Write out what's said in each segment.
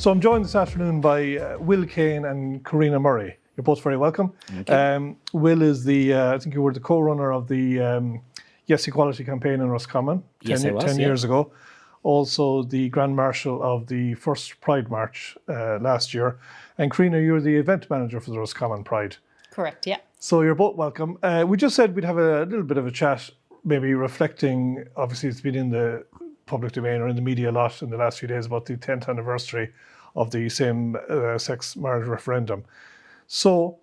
So I'm joined this afternoon by Will Keane and Karina Murray. You're both very welcome. Will is I think you were the co-runner of the Yes Equality campaign in Roscommon 10 years ago. Also the Grand Marshal of the first Pride March last year. And Karina, you're the event manager for the Roscommon Pride. Correct, yeah. So you're both welcome. We just said we'd have a little bit of a chat, maybe reflecting, obviously it's been in the public domain or in the media a lot in the last few days about the 10th anniversary of the same-sex marriage referendum. So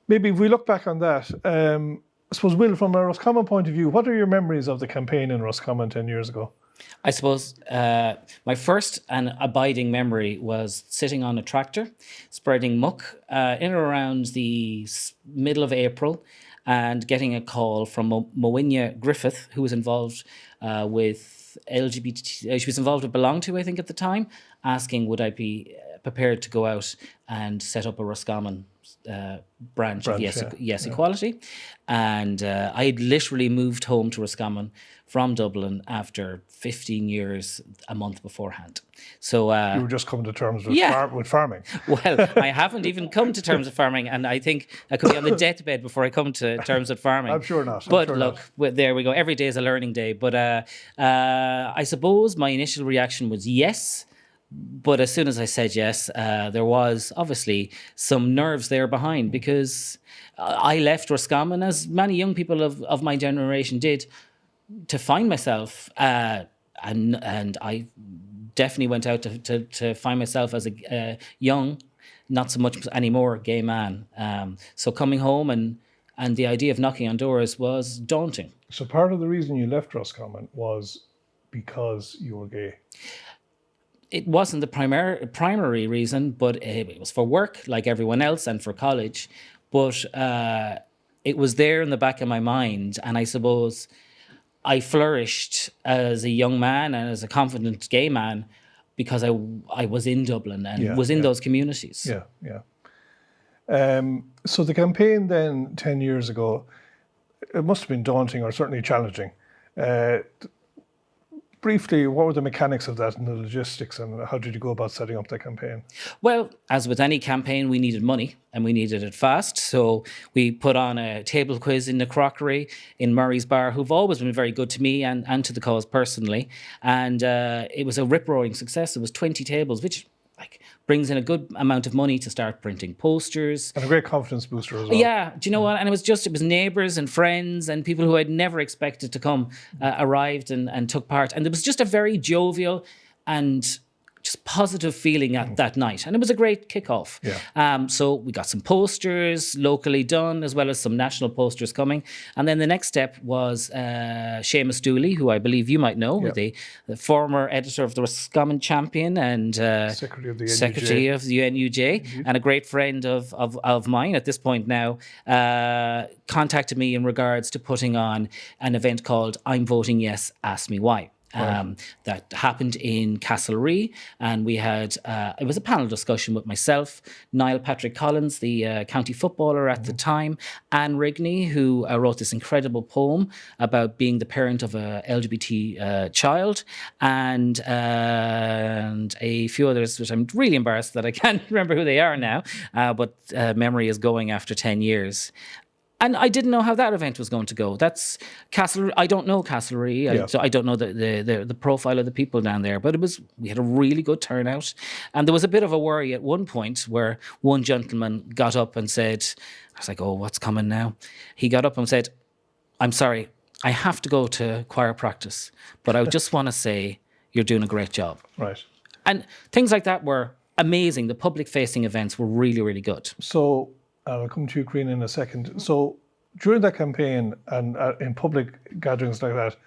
maybe if we look back on that, I suppose, Will, from a Roscommon point of view, what are your memories of the campaign in Roscommon 10 years ago? I suppose my first and abiding memory was sitting on a tractor, spreading muck in and around the middle of April, and getting a call from Moinia Griffith, who was involved with LGBT. She was involved with Belong To, I think, at the time, asking would I be prepared to go out and set up a Roscommon branch of Yes Equality. And I had literally moved home to Roscommon from Dublin after 15 years a month beforehand. So you were just coming to terms with farming. Well, I haven't even come to terms with farming, and I think I could be on the deathbed before I come to terms with farming. I'm sure not. There we go. Every day is a learning day. But I suppose my initial reaction was yes. But as soon as I said yes, there was obviously some nerves there behind, because I left Roscommon, as many young people of my generation did, to find myself. And I definitely went out to find myself as a young, not so much anymore, gay man. So coming home and the idea of knocking on doors was daunting. So part of the reason you left Roscommon was because you were gay? It wasn't the primary reason, but it was for work, like everyone else, and for college. But it was there in the back of my mind, and I suppose I flourished as a young man and as a confident gay man because I was in Dublin and was in those communities. So the campaign then 10 years ago, it must have been daunting or certainly challenging. Briefly, what were the mechanics of that and the logistics, and how did you go about setting up the campaign? Well, as with any campaign, we needed money, and we needed it fast. So we put on a table quiz in the Crockery in Murray's Bar, who've always been very good to me and to the cause personally. And it was a rip-roaring success. It was 20 tables, which brings in a good amount of money to start printing posters. And a great confidence booster as well. Yeah, do you know what? And it was neighbours and friends and people who I'd never expected to come arrived and took part. And there was just a very jovial and just positive feeling at that night. And it was a great kickoff. So we got some posters locally done, as well as some national posters coming. And then the next step was Seamus Dooley, who I believe you might know, the former editor of the Roscommon Champion and Secretary of the NUJ, and a great friend of mine at this point now, contacted me in regards to putting on an event called I'm Voting Yes, Ask Me Why. That happened in Castlereagh, and we had it was a panel discussion with myself, Niall Patrick Collins, the county footballer at the time, Anne Rigney, who wrote this incredible poem about being the parent of a LGBT child, and a few others, which I'm really embarrassed that I can't remember who they are now, but memory is going after 10 years. And I didn't know how that event was going to go. That's Castlereagh. I don't know Castlereagh, so I don't know the profile of the people down there. But we had a really good turnout, and there was a bit of a worry at one point where one gentleman got up and said, "I was like, oh, what's coming now?" He got up and said, "I'm sorry, I have to go to choir practice, but I just want to say you're doing a great job." Right. And things like that were amazing. The public-facing events were really, really good. So I'll come to you, Karina, in a second. So during that campaign and in public gatherings like that,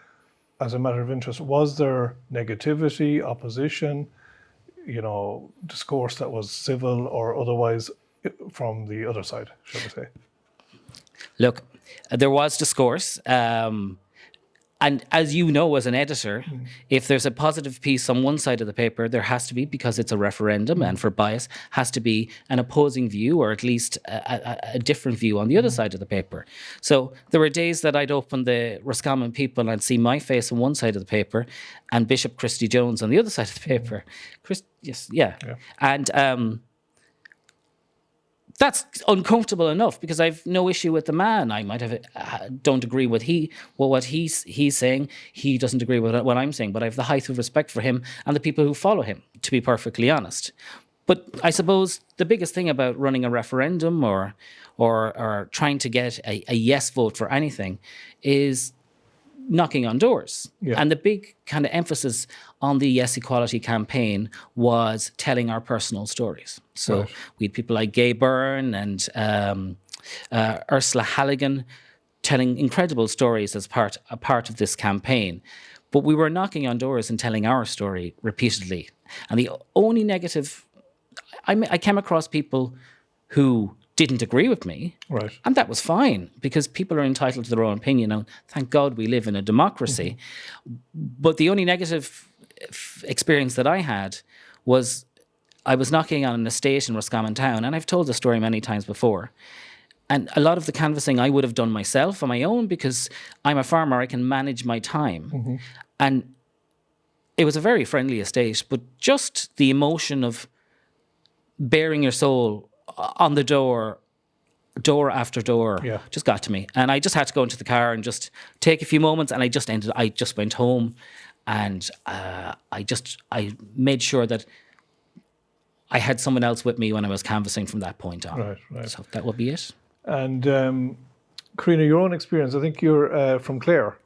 as a matter of interest, was there negativity, opposition, discourse that was civil or otherwise from the other side, shall we say? Look, there was discourse. And as you know, as an editor, if there's a positive piece on one side of the paper, there has to be, because it's a referendum and for bias, has to be an opposing view, or at least a different view on the other side of the paper. So there were days that I'd open the Roscommon People and I'd see my face on one side of the paper and Bishop Christy Jones on the other side of the paper. And that's uncomfortable enough, because I've no issue with the man. I might have don't agree with what he's saying. He doesn't agree with what I'm saying, but I have the height of respect for him and the people who follow him, to be perfectly honest. But I suppose the biggest thing about running a referendum or trying to get a yes vote for anything is knocking on doors. Yeah. And the big kind of emphasis on the Yes Equality campaign was telling our personal stories. So we had people like Gay Byrne and Ursula Halligan telling incredible stories as a part of this campaign. But we were knocking on doors and telling our story repeatedly. And the only negative, I came across people who didn't agree with me. Right. And that was fine, because people are entitled to their own opinion. And thank God we live in a democracy. But the only negative experience that I had was I was knocking on an estate in Roscommon Town, and I've told the story many times before. And a lot of the canvassing I would have done myself on my own, because I'm a farmer, I can manage my time. And it was a very friendly estate, but just the emotion of bearing your soul on the door after door, just got to me. And I just had to go into the car and just take a few moments, and I just went home, and I made sure that I had someone else with me when I was canvassing from that point on. Right. So that would be it. And Karina, your own experience, I think you're from Clare.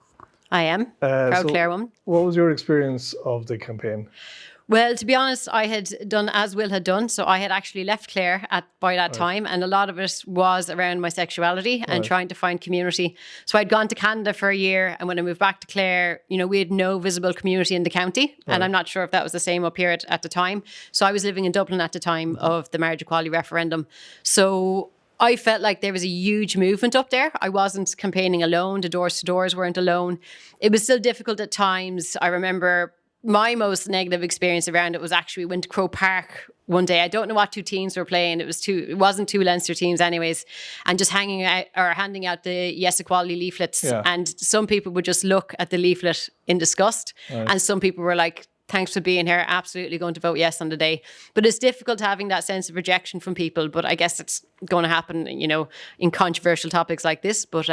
I am. Proud Clare woman. What was your experience of the campaign? Well, to be honest, I had done as Will had done. So I had actually left Clare by that time. And a lot of it was around my sexuality and trying to find community. So I'd gone to Canada for a year. And when I moved back to Clare, we had no visible community in the county. And I'm not sure if that was the same up here at the time. So I was living in Dublin at the time of the marriage equality referendum. So I felt like there was a huge movement up there. I wasn't campaigning alone. The doors to doors weren't alone. It was still difficult at times. I remember my most negative experience around it was actually we went to Crow Park one day. I don't know what two teams were playing. It wasn't two Leinster teams anyways. And just handing out the Yes Equality leaflets. Yeah. And some people would just look at the leaflet in disgust. Right. And some people were like, thanks for being here. Absolutely going to vote yes on the day. But it's difficult having that sense of rejection from people. But I guess it's going to happen, in controversial topics like this. But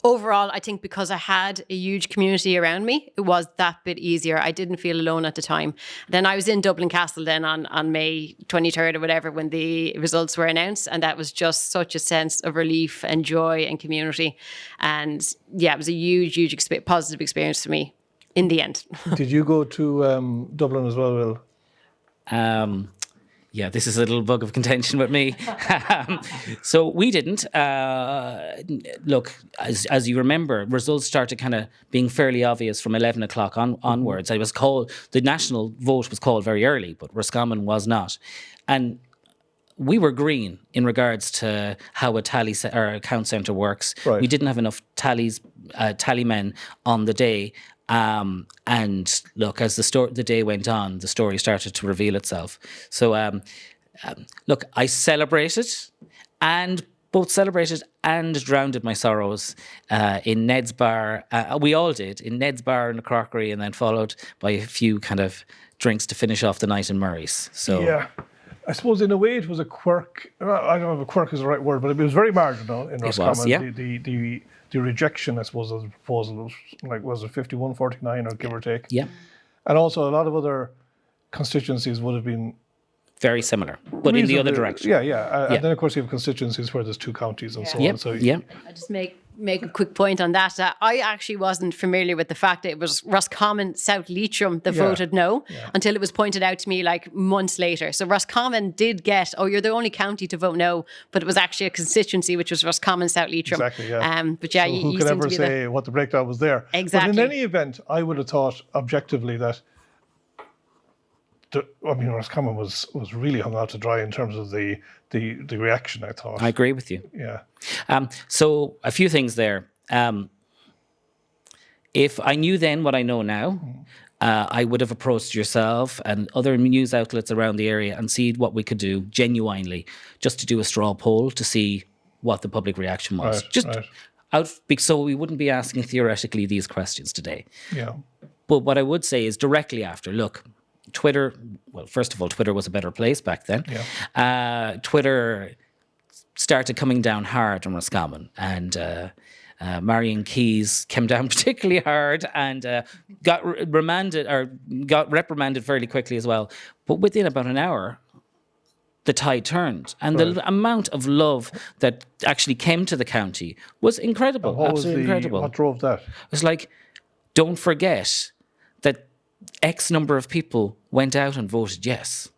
overall, I think because I had a huge community around me, it was that bit easier. I didn't feel alone at the time. Then I was in Dublin Castle then on May 23rd or whatever when the results were announced. And that was just such a sense of relief and joy and community. And yeah, it was a huge positive experience for me in the end. Did you go to Dublin as well, Will? Yeah, this is a little bug of contention with me. So we didn't. Look, as you remember, results started kind of being fairly obvious from 11 o'clock onwards. It was called, the national vote was called very early, but Roscommon was not. And we were green in regards to how a count centre works. Right. We didn't have enough tally men on the day. And look, as the day went on, the story started to reveal itself. So, look, I celebrated and drowned my sorrows in Ned's Bar. We all did, in Ned's Bar in the Crockery, and then followed by a few kind of drinks to finish off the night in Murray's. So yeah. I suppose in a way it was a quirk. I don't know if a quirk is the right word, but it was very marginal in Roscommon. It was, yeah. The rejection, I suppose, of the proposal was it 51-49 or give or take? Yeah. And also a lot of other constituencies would have been very similar, but in the other direction. Yeah. And then, of course, you have constituencies where there's two counties and so on. So I just make a quick point on that. I actually wasn't familiar with the fact that it was Roscommon South Leitrim that voted no until it was pointed out to me like months later. So Roscommon did get, you're the only county to vote no, but it was actually a constituency which was Roscommon South Leitrim. Exactly, yeah. But yeah, so who can ever say what the breakdown was there? Exactly. But in any event, I would have thought objectively that Roscommon was really hung out to dry in terms of the reaction, I thought. I agree with you. Yeah. So a few things there. If I knew then what I know now, I would have approached yourself and other news outlets around the area and see what we could do genuinely, just to do a straw poll to see what the public reaction was. So we wouldn't be asking theoretically these questions today. Yeah. But what I would say is directly after, look, Twitter, well, first of all, Twitter was a better place back then. Yeah. Twitter started coming down hard on Roscommon, and Marion Keyes came down particularly hard and got reprimanded fairly quickly as well. But within about an hour, the tide turned, and the amount of love that actually came to the county was incredible. Absolutely incredible. What drove that? It was like, don't forget that X number of people went out and voted yes.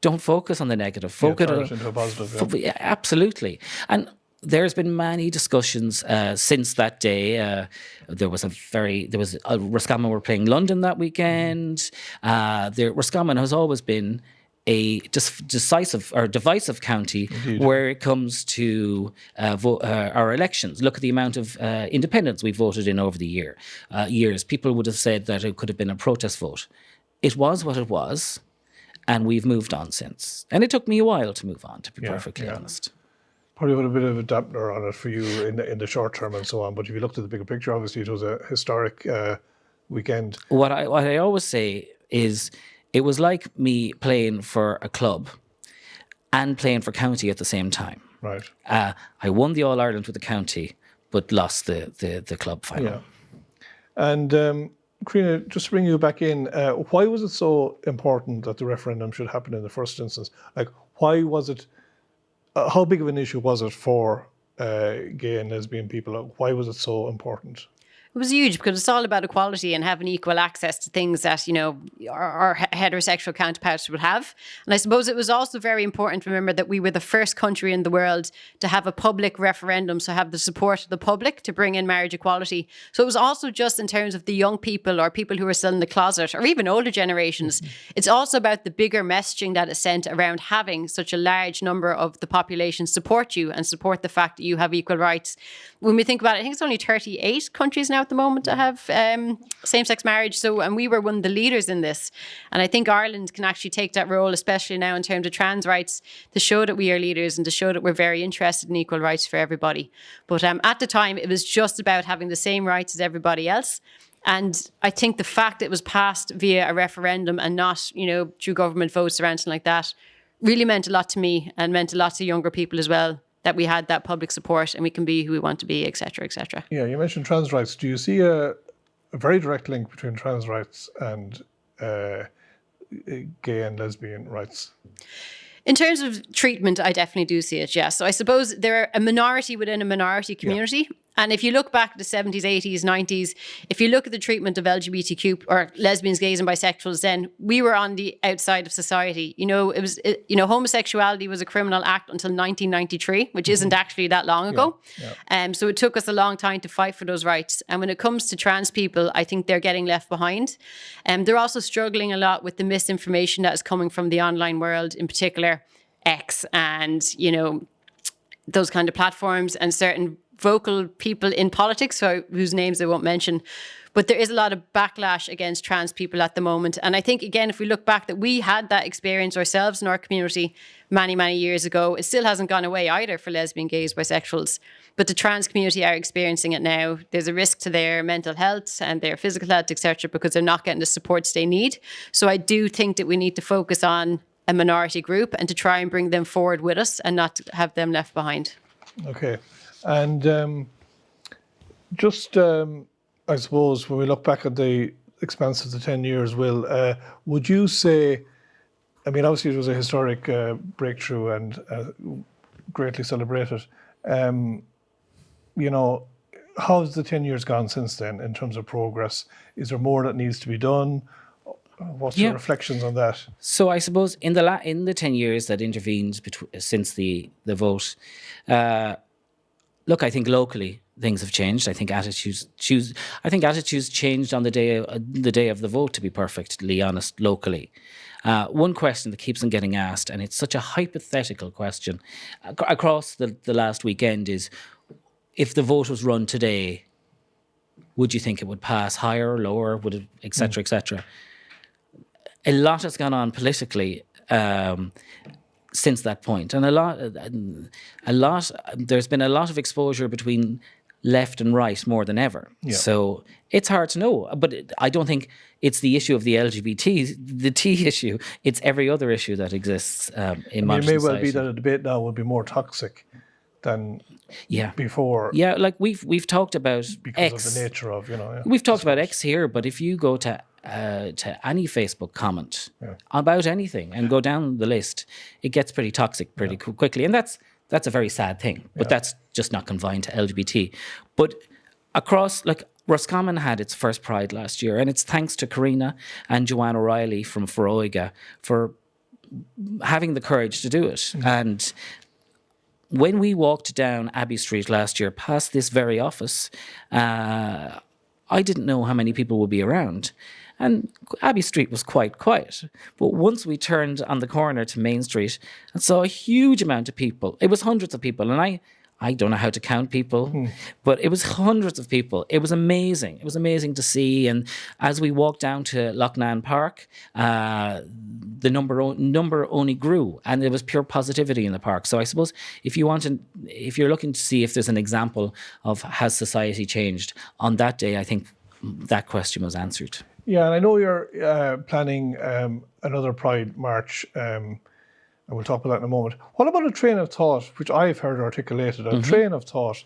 Don't focus on the negative. Focus turn it into a positive. Yeah, absolutely. And there's been many discussions since that day. Roscommon were playing London that weekend. Roscommon has always been a divisive county. Indeed. Where it comes to our elections. Look at the amount of independents we voted in over the years. People would have said that it could have been a protest vote. It was what it was, and we've moved on since. And it took me a while to move on, to be perfectly honest. Probably put a bit of a dampener on it for you in the short term and so on. But if you looked at the bigger picture, obviously it was a historic weekend. What I always say is, it was like me playing for a club and playing for county at the same time. Right. I won the All-Ireland with the county, but lost the club final. Yeah. And Karina, just to bring you back in, why was it so important that the referendum should happen in the first instance? Like, why was it, how big of an issue was it for gay and lesbian people? Why was it so important? It was huge because it's all about equality and having equal access to things that, our heterosexual counterparts would have. And I suppose it was also very important to remember that we were the first country in the world to have a public referendum, so have the support of the public to bring in marriage equality. So it was also just in terms of the young people or people who are still in the closet or even older generations. It's also about the bigger messaging that is sent around having such a large number of the population support you and support the fact that you have equal rights. When we think about it, I think it's only 38 countries now at the moment to have same-sex marriage. So, and we were one of the leaders in this. And I think Ireland can actually take that role, especially now in terms of trans rights, to show that we are leaders and to show that we're very interested in equal rights for everybody. But at the time, it was just about having the same rights as everybody else. And I think the fact that it was passed via a referendum and not, through government votes or anything like that, really meant a lot to me and meant a lot to younger people as well, that we had that public support and we can be who we want to be, et cetera, et cetera. Yeah, you mentioned trans rights. Do you see a very direct link between trans rights and gay and lesbian rights? In terms of treatment, I definitely do see it, yes. So I suppose they're a minority within a minority community. Yeah. And if you look back at the 70s, 80s, 90s, if you look at the treatment of LGBTQ or lesbians, gays and bisexuals, then we were on the outside of society. Homosexuality was a criminal act until 1993, which isn't actually that long ago. Yeah. So it took us a long time to fight for those rights. And when it comes to trans people, I think they're getting left behind. They're also struggling a lot with the misinformation that is coming from the online world, in particular X and, those kind of platforms and certain vocal people in politics, whose names I won't mention. But there is a lot of backlash against trans people at the moment. And I think, again, if we look back, that we had that experience ourselves in our community many, many years ago. It still hasn't gone away either for lesbian, gays, bisexuals. But the trans community are experiencing it now. There's a risk to their mental health and their physical health, etc., because they're not getting the supports they need. So I do think that we need to focus on a minority group and to try and bring them forward with us and not have them left behind. Okay. And I suppose, when we look back at the expanse of the 10 years, Will, would you say, I mean, obviously it was a historic breakthrough and greatly celebrated. How's the 10 years gone since then in terms of progress? Is there more that needs to be done? What's your reflections on that? So I suppose in the 10 years that intervened since the vote, look, I think locally things have changed. I think attitudes changed on the day of the vote, to be perfectly honest, locally. One question that keeps on getting asked, and it's such a hypothetical question across the last weekend, is if the vote was run today, Would you think it would pass higher or lower? Would it, et cetera, et cetera? A lot has gone on politically since that point, and there's been a lot of exposure between left and right more than ever. Yeah. So it's hard to know. But I don't think it's the issue of the LGBT, the T issue. It's every other issue that exists in modern society. It may well be that a debate now will be more toxic than before. Yeah, like we've talked about because X. of the nature of, We've talked about X here, but if you go to any Facebook comment about anything and go down the list, it gets pretty toxic pretty quickly, and that's a very sad thing. But that's just not confined to LGBT. But across, like, Roscommon had its first Pride last year, and it's thanks to Karina and Joanne O'Reilly from Feroiga for having the courage to do it. And when we walked down Abbey Street last year, past this very office, I didn't know how many people would be around. And Abbey Street was quite quiet. But once we turned on the corner to Main Street and saw a huge amount of people, it was hundreds of people. And I don't know how to count people, but it was hundreds of people. It was amazing. It was amazing to see. And as we walked down to Loughnane Park, the number only grew, and there was pure positivity in the park. So I suppose if you're looking to see if there's an example of has society changed, on that day, I think that question was answered. Yeah, and I know you're planning another Pride March, and we'll talk about that in a moment. What about a train of thought, which I've heard articulated, a train of thought,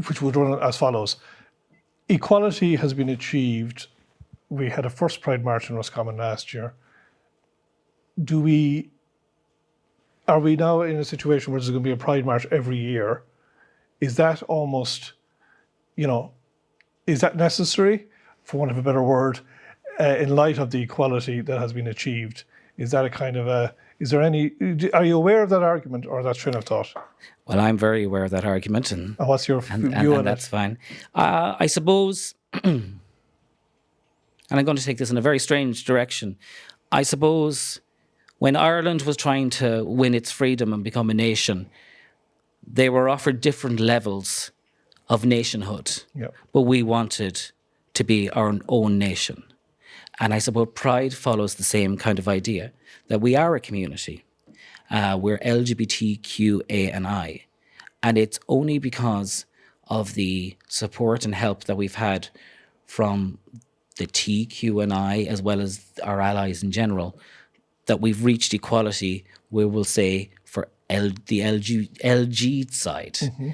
which would run as follows. Equality has been achieved. We had a first Pride March in Roscommon last year. Are we now in a situation where there's going to be a Pride March every year? Is that almost, is that necessary, for want of a better word, in light of the equality that has been achieved? Is that a kind of are you aware of that argument or that train of thought? Well, I'm very aware of that argument. And what's your view on it? That's fine. I suppose, and I'm going to take this in a very strange direction, I suppose when Ireland was trying to win its freedom and become a nation, they were offered different levels of nationhood. Yep. But we wanted to be our own nation. And I suppose Pride follows the same kind of idea, that we are a community. We're LGBTQA&I. And it's only because of the support and help that we've had from the TQ&I, as well as our allies in general, that we've reached equality, we will say, for the LG side. Mm-hmm.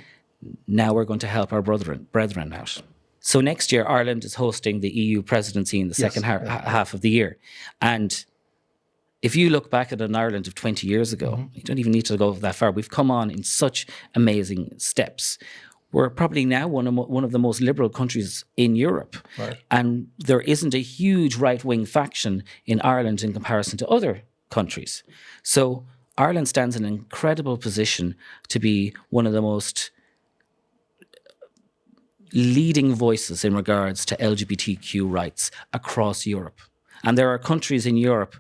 Now we're going to help our brethren out. So next year, Ireland is hosting the EU presidency in the second half of the year. And if you look back at an Ireland of 20 years ago, you don't even need to go that far. We've come on in such amazing steps. We're probably now one of the most liberal countries in Europe. Right. And there isn't a huge right-wing faction in Ireland in comparison to other countries. So Ireland stands in an incredible position to be one of the most leading voices in regards to LGBTQ rights across Europe. And there are countries in Europe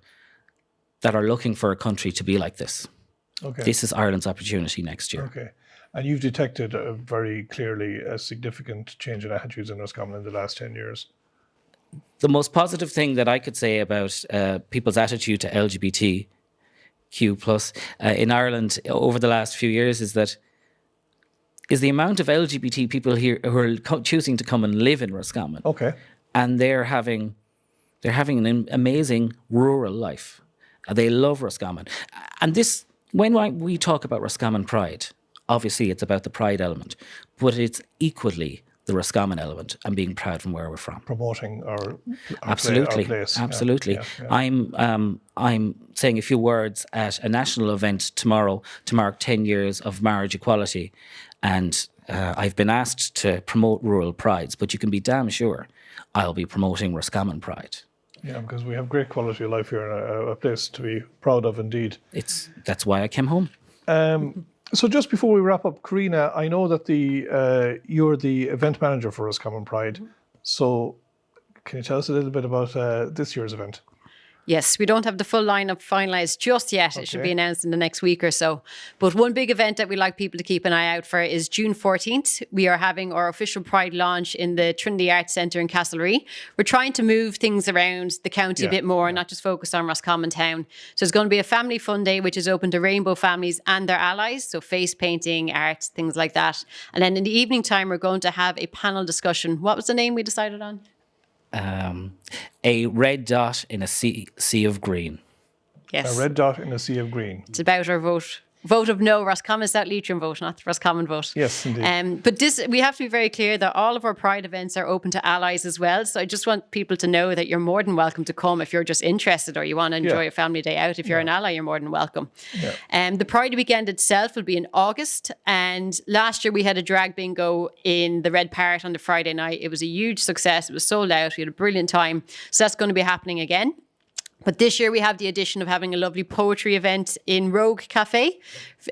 that are looking for a country to be like this. Okay. This is Ireland's opportunity next year. Okay. And you've detected very clearly a significant change in attitudes in Roscommon in the last 10 years. The most positive thing that I could say about people's attitude to LGBTQ+ in Ireland over the last few years is the amount of LGBT people here who are choosing to come and live in Roscommon. Okay. And they're having an amazing rural life. They love Roscommon. And this, when we talk about Roscommon Pride, obviously it's about the pride element, but it's equally the Roscommon element and being proud from where we're from. Promoting our absolutely, place. Absolutely. Yeah. I'm saying a few words at a national event tomorrow to mark 10 years of marriage equality. And I've been asked to promote rural prides, but you can be damn sure I'll be promoting Roscommon Pride. Yeah, because we have great quality of life here and a place to be proud of indeed. That's why I came home. So just before we wrap up, Karina, I know that you're the event manager for Roscommon Pride. So can you tell us a little bit about this year's event? Yes, we don't have the full lineup finalised just yet. It should be announced in the next week or so. But one big event that we like people to keep an eye out for is June 14th. We are having our official Pride launch in the Trinity Arts Centre in Castlereagh. We're trying to move things around the county a bit more and not just focus on Roscommon town. So it's going to be a family fun day, which is open to rainbow families and their allies. So face painting, art, things like that. And then in the evening time, we're going to have a panel discussion. What was the name we decided on? A red dot in a sea of green. Yes. A red dot in a sea of green. It's about our vote. Vote of no, Roscommon South Leitrim vote, not the Roscommon vote. Yes, indeed. But we have to be very clear that all of our Pride events are open to allies as well. So I just want people to know that you're more than welcome to come if you're just interested or you want to enjoy a family day out. If you're an ally, you're more than welcome. The Pride weekend itself will be in August. And last year we had a drag bingo in the Red Parrot on the Friday night. It was a huge success. It was sold out. We had a brilliant time. So that's going to be happening again. But this year we have the addition of having a lovely poetry event in Rogue Cafe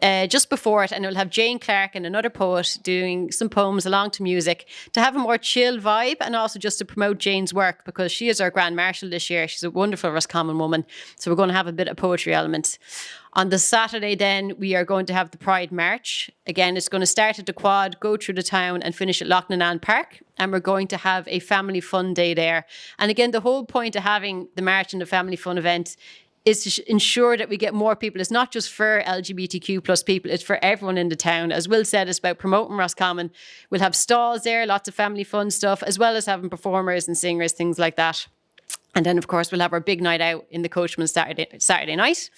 just before it. And it will have Jane Clark and another poet doing some poems along to music to have a more chill vibe and also just to promote Jane's work because she is our Grand Marshal this year. She's a wonderful Roscommon woman. So we're going to have a bit of poetry element. On the Saturday then, we are going to have the Pride March. Again, it's going to start at the Quad, go through the town and finish at Loughnane Park. And we're going to have a family fun day there. And again, the whole point of having the March and the family fun event is to ensure that we get more people. It's not just for LGBTQ plus people, it's for everyone in the town. As Will said, it's about promoting Roscommon. We'll have stalls there, lots of family fun stuff, as well as having performers and singers, things like that. And then, of course, we'll have our big night out in the Coachman Saturday night.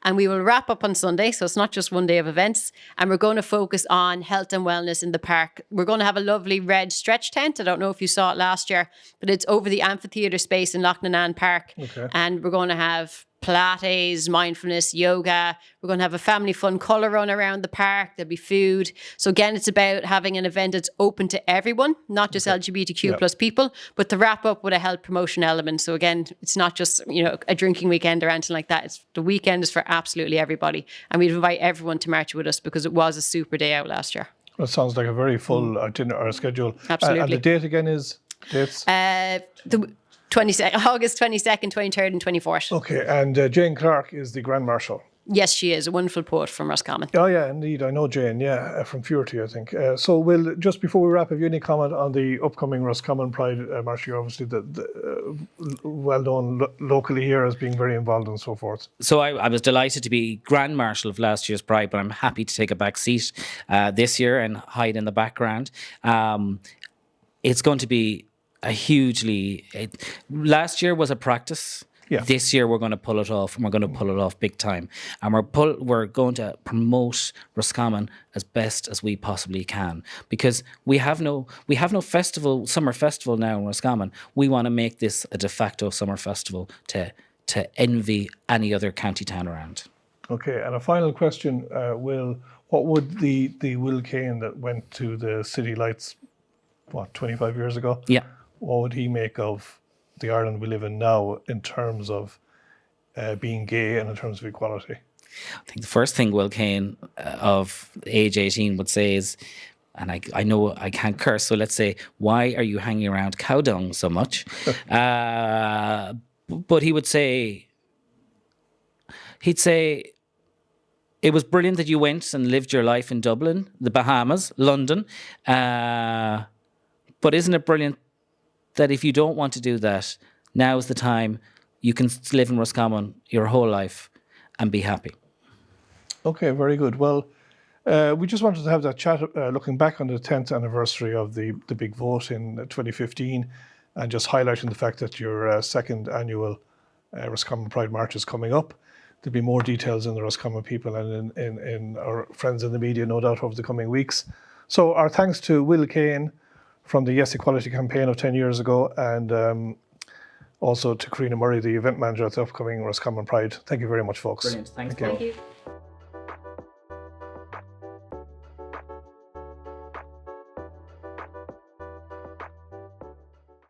And we will wrap up on Sunday. So it's not just one day of events. And we're going to focus on health and wellness in the park. We're going to have a lovely red stretch tent. I don't know if you saw it last year, but it's over the amphitheatre space in Loughnane Park. And we're going to have Pilates, mindfulness, yoga. We're going to have a family fun colour run around the park. There'll be food. So again, it's about having an event that's open to everyone, not just LGBTQ plus people, but to wrap up with a health promotion element. So again, it's not just, a drinking weekend or anything like that. The weekend is for absolutely everybody. And we'd invite everyone to march with us because it was a super day out last year. That sounds like a very full itinerary schedule. Absolutely. And the date again is? Dates? August 22nd, 23rd and 24th. Okay, and Jane Clark is the Grand Marshal. Yes, she is a wonderful poet from Roscommon. Oh yeah, indeed. I know Jane, from Furety, I think. So Will, just before we wrap, have you any comment on the upcoming Roscommon Pride? Marshal, you're obviously well known locally here as being very involved and so forth. So I was delighted to be Grand Marshal of last year's Pride, but I'm happy to take a back seat this year and hide in the background. It's going to be last year was a practice. Yeah. This year we're going to pull it off, and we're going to pull it off big time. And we're going to promote Roscommon as best as we possibly can, because we have no summer festival now in Roscommon. We want to make this a de facto summer festival to envy any other county town around. Okay, and a final question, Will. What would the Will Keane that went to the City Lights, 25 years ago? Yeah. What would he make of the Ireland we live in now in terms of being gay and in terms of equality? I think the first thing Will Keane of age 18 would say is, and I know I can't curse, so let's say, why are you hanging around cow dung so much? But he'd say, it was brilliant that you went and lived your life in Dublin, the Bahamas, London. But isn't it brilliant that if you don't want to do that, now is the time you can live in Roscommon your whole life and be happy? Okay, very good. Well, we just wanted to have that chat looking back on the 10th anniversary of the big vote in 2015 and just highlighting the fact that your second annual Roscommon Pride March is coming up. There'll be more details in the Roscommon people and in our friends in the media, no doubt, over the coming weeks. So our thanks to Will Keane from the Yes Equality campaign of 10 years ago, and also to Karina Murray, the event manager at the upcoming Roscommon Pride. Thank you very much, folks. Brilliant. Thank you.